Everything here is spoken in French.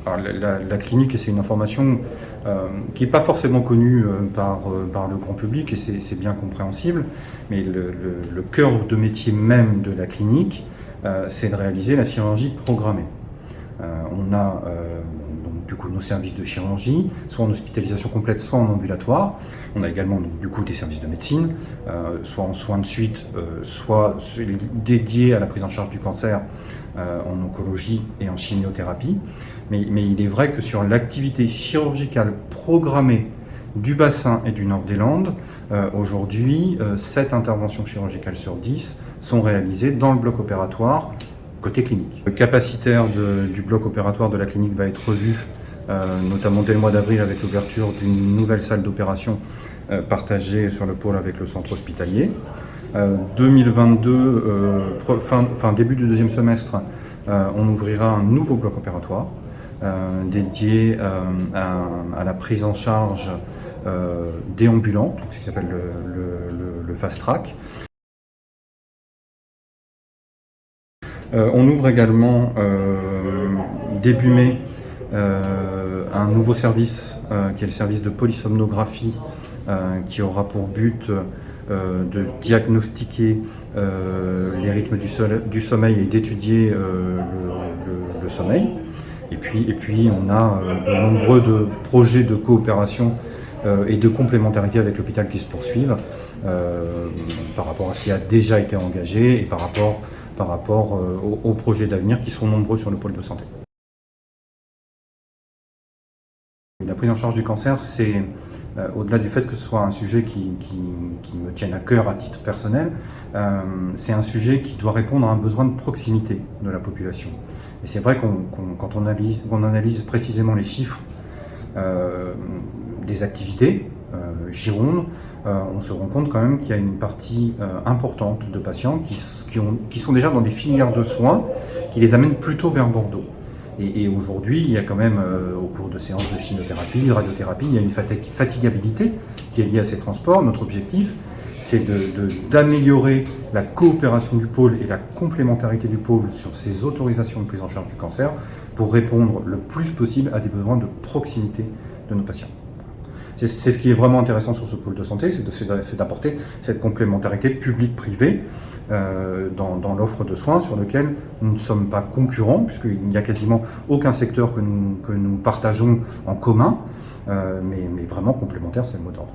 Alors, la clinique, et c'est une information qui n'est pas forcément connue par le grand public, et c'est bien compréhensible, mais le cœur de métier même de la clinique, c'est de réaliser la chirurgie programmée. On a donc, du coup, nos services de chirurgie, soit en hospitalisation complète, soit en ambulatoire. On a également donc, du coup, des services de médecine, soit en soins de suite, soit dédiés à la prise en charge du cancer en oncologie et en chimiothérapie. Mais il est vrai que sur l'activité chirurgicale programmée du bassin et du nord des Landes, aujourd'hui, 7 interventions chirurgicales sur 10 sont réalisées dans le bloc opératoire côté clinique. Le capacitaire du bloc opératoire de la clinique va être revu, notamment dès le mois d'avril avec l'ouverture d'une nouvelle salle d'opération partagée sur le pôle avec le centre hospitalier. 2022, début du deuxième semestre, on ouvrira un nouveau bloc opératoire dédié à la prise en charge des ambulants, ce qui s'appelle le fast track. On ouvre également début mai un nouveau service qui est le service de polysomnographie qui aura pour but de diagnostiquer les rythmes du sommeil et d'étudier le sommeil. Et puis on a de nombreux projets de coopération et de complémentarité avec l'hôpital qui se poursuivent par rapport à ce qui a déjà été engagé et par rapport aux projets d'avenir qui sont nombreux sur le pôle de santé. La prise en charge du cancer, c'est au-delà du fait que ce soit un sujet qui me tienne à cœur à titre personnel, c'est un sujet qui doit répondre à un besoin de proximité de la population. Et c'est vrai quand on analyse précisément les chiffres des activités Gironde, on se rend compte quand même qu'il y a une partie importante de patients qui sont déjà dans des filières de soins qui les amènent plutôt vers Bordeaux. Et aujourd'hui, il y a quand même, au cours de séances de chimiothérapie, de radiothérapie, il y a une fatigabilité qui est liée à ces transports. Notre objectif, c'est d'améliorer la coopération du pôle et la complémentarité du pôle sur ces autorisations de prise en charge du cancer pour répondre le plus possible à des besoins de proximité de nos patients. C'est ce qui est vraiment intéressant sur ce pôle de santé, c'est d'apporter cette complémentarité publique-privée dans l'offre de soins sur lequel nous ne sommes pas concurrents, puisqu'il n'y a quasiment aucun secteur que nous partageons en commun, mais vraiment complémentaire, c'est le mot d'ordre.